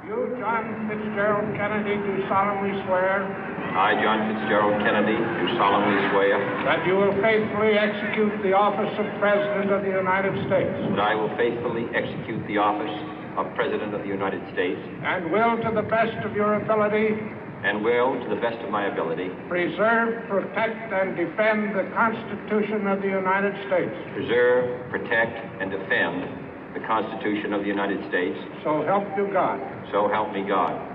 You, John Fitzgerald Kennedy, do solemnly swear. I, John Fitzgerald Kennedy, do solemnly swear. That you will faithfully execute the office of President of the United States. That I will faithfully execute the office of President of the United States. And will, to the best of your ability. And will, to the best of my ability. Preserve, protect, and defend the Constitution of the United States. Preserve, protect, and defend the Constitution of the United States. So help you God. So help me God.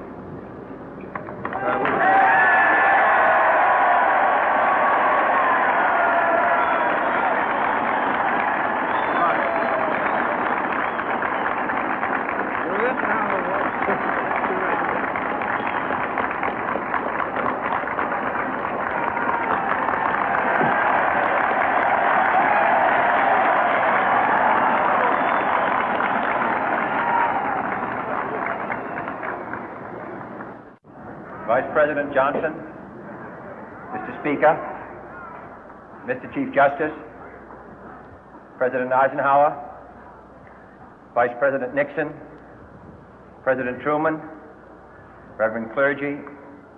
Vice President Johnson, Mr. Speaker, Mr. Chief Justice, President Eisenhower, Vice President Nixon, President Truman, Reverend clergy,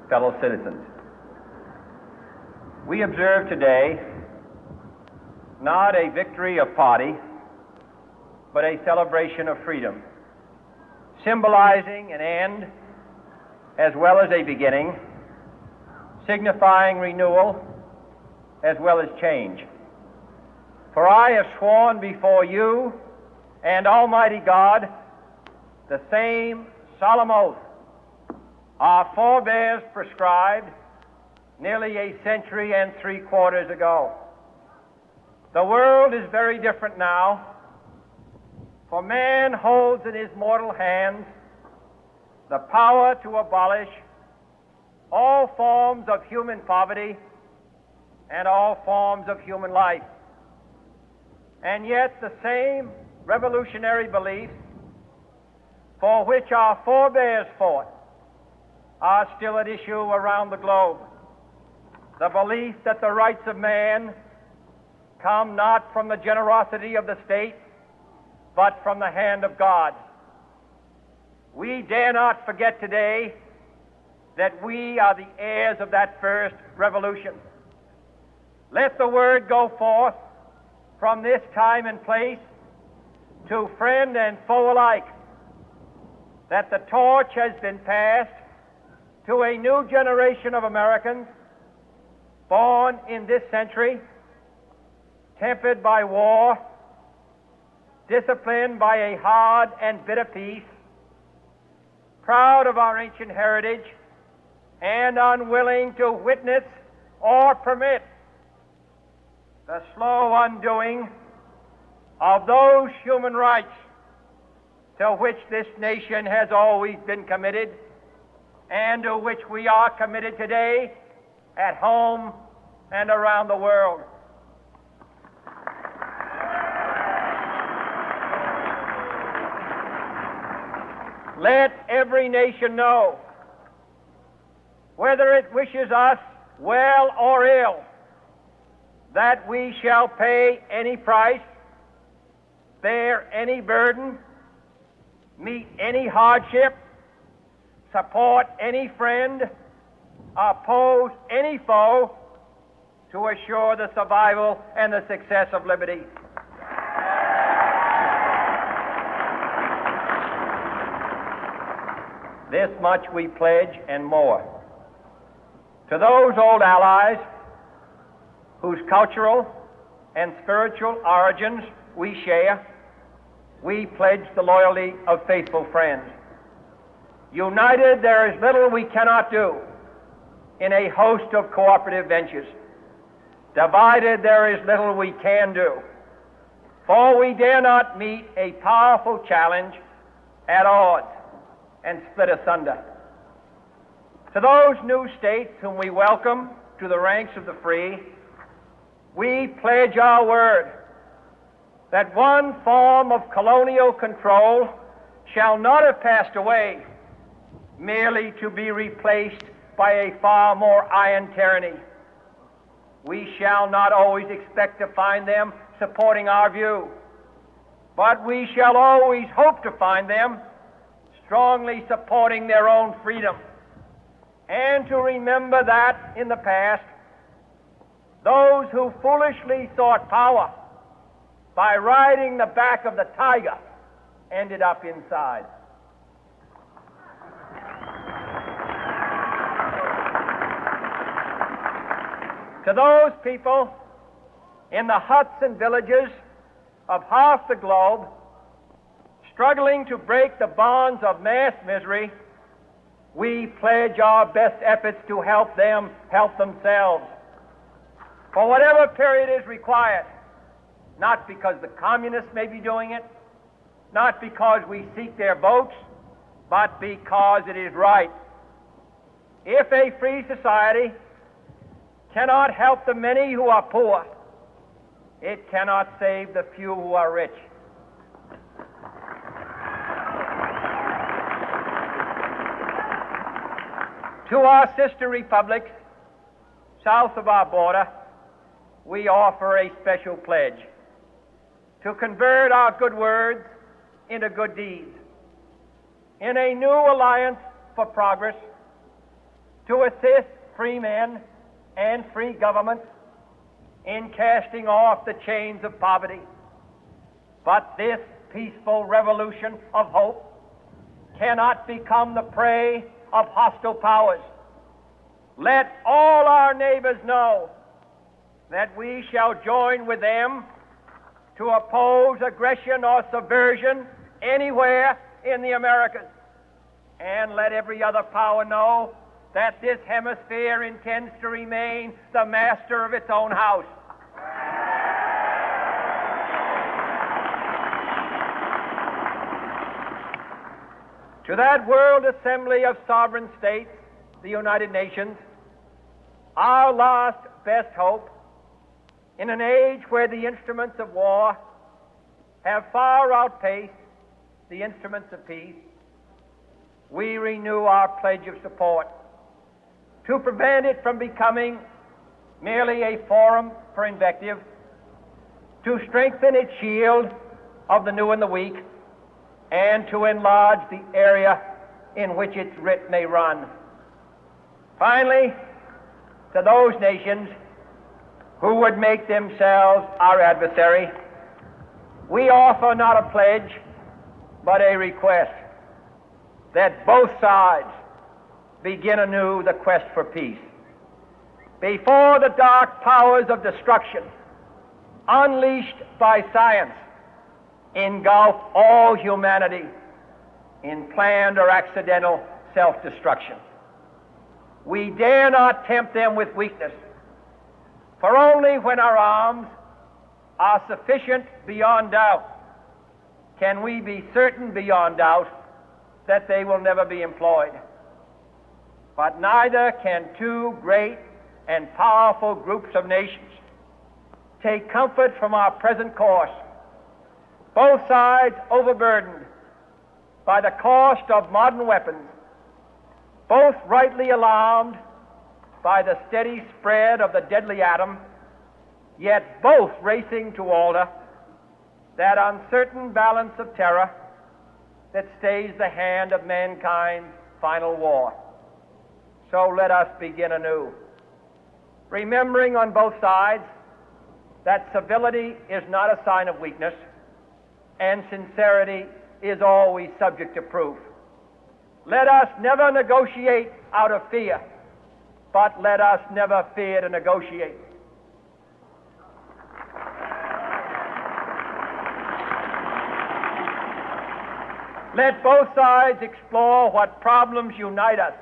fellow citizens. We observe today not a victory of party, but a celebration of freedom, symbolizing an end as well as a beginning, signifying renewal as well as change. For I have sworn before you and Almighty God the same solemn oath our forebears prescribed nearly a century and 3/4 ago. The world is very different now, for man holds in his mortal hands the power to abolish all forms of human poverty and all forms of human life. And yet the same revolutionary beliefs for which our forebears fought are still at issue around the globe. The belief that the rights of man come not from the generosity of the state, but from the hand of God. We dare not forget today that we are the heirs of that first revolution. Let the word go forth from this time and place to friend and foe alike that the torch has been passed to a new generation of Americans born in this century, tempered by war, disciplined by a hard and bitter peace, proud of our ancient heritage, and unwilling to witness or permit the slow undoing of those human rights to which this nation has always been committed and to which we are committed today at home and around the world. Let every nation know, whether it wishes us well or ill, that we shall pay any price, bear any burden, meet any hardship, support any friend, oppose any foe to assure the survival and the success of liberty. This much we pledge and more. To those old allies whose cultural and spiritual origins we share, we pledge the loyalty of faithful friends. United, there is little we cannot do in a host of cooperative ventures. Divided, there is little we can do, for we dare not meet a powerful challenge at odds and split asunder. To those new states whom we welcome to the ranks of the free, we pledge our word that one form of colonial control shall not have passed away, merely to be replaced by a far more iron tyranny. We shall not always expect to find them supporting our view, but we shall always hope to find them strongly supporting their own freedom, and to remember that in the past, those who foolishly sought power by riding the back of the tiger ended up inside. To those people in the huts and villages of half the globe struggling to break the bonds of mass misery, we pledge our best efforts to help them help themselves for whatever period is required, not because the communists may be doing it, not because we seek their votes, but because it is right. If a free society cannot help the many who are poor, it cannot save the few who are rich. To our sister republics south of our border, we offer a special pledge to convert our good words into good deeds, in a new alliance for progress, to assist free men and free governments in casting off the chains of poverty. But this peaceful revolution of hope cannot become the prey of hostile powers. Let all our neighbors know that we shall join with them to oppose aggression or subversion anywhere in the Americas. And let every other power know that this hemisphere intends to remain the master of its own house. To that World Assembly of Sovereign States, the United Nations, our last best hope, in an age where the instruments of war have far outpaced the instruments of peace, we renew our pledge of support to prevent it from becoming merely a forum for invective, to strengthen its shield of the new and the weak, and to enlarge the area in which its writ may run. Finally, to those nations who would make themselves our adversary, we offer not a pledge, but a request that both sides begin anew the quest for peace. Before the dark powers of destruction, unleashed by science, engulf all humanity in planned or accidental self-destruction, we dare not tempt them with weakness, for only when our arms are sufficient beyond doubt can we be certain beyond doubt that they will never be employed. But neither can two great and powerful groups of nations take comfort from our present course, both sides overburdened by the cost of modern weapons, both rightly alarmed by the steady spread of the deadly atom, yet both racing to alter that uncertain balance of terror that stays the hand of mankind's final war. So let us begin anew, remembering on both sides that civility is not a sign of weakness, and sincerity is always subject to proof. Let us never negotiate out of fear, but let us never fear to negotiate. Let both sides explore what problems unite us,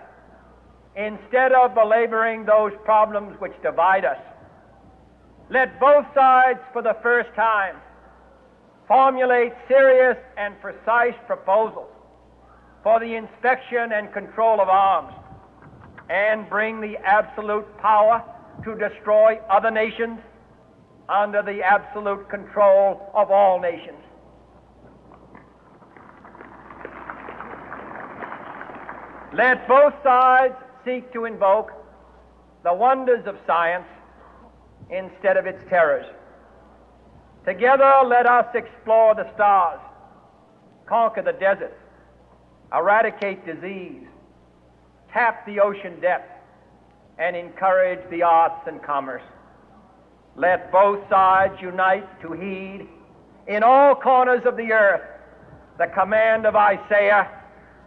instead of belaboring those problems which divide us. Let both sides, for the first time, formulate serious and precise proposals for the inspection and control of arms, and bring the absolute power to destroy other nations under the absolute control of all nations. Let both sides seek to invoke the wonders of science instead of its terrors. Together, let us explore the stars, conquer the deserts, eradicate disease, tap the ocean depth, and encourage the arts and commerce. Let both sides unite to heed in all corners of the earth the command of Isaiah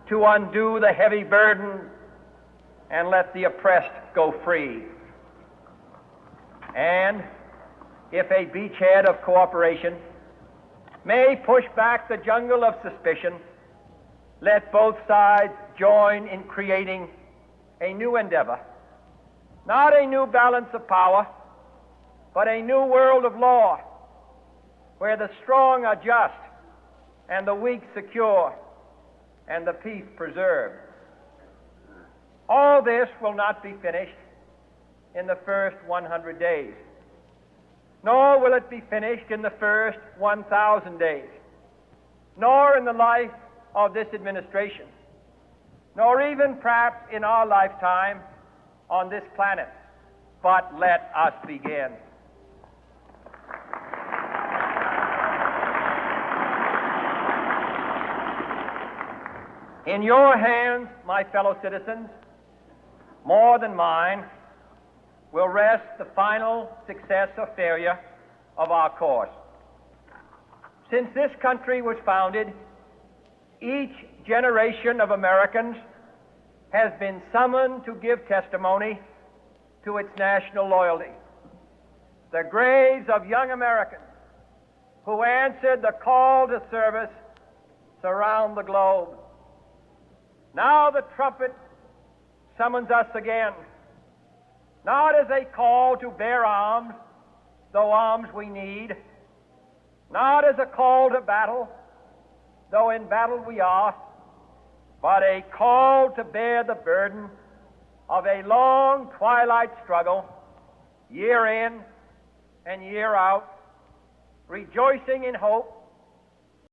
to undo the heavy burden and let the oppressed go free. And if a beachhead of cooperation may push back the jungle of suspicion, let both sides join in creating a new endeavor, not a new balance of power, but a new world of law, where the strong are just and the weak secure and the peace preserved. All this will not be finished in the first 100 days, nor will it be finished in the first 1,000 days, nor in the life of this administration, nor even perhaps in our lifetime on this planet. But let us begin. In your hands, my fellow citizens, more than mine, will rest the final success or failure of our course. Since this country was founded, each generation of Americans has been summoned to give testimony to its national loyalty. The graves of young Americans who answered the call to service surround the globe. Now the trumpet summons us again, not as a call to bear arms, though arms we need, not as a call to battle, though in battle we are, but a call to bear the burden of a long twilight struggle, year in and year out, rejoicing in hope,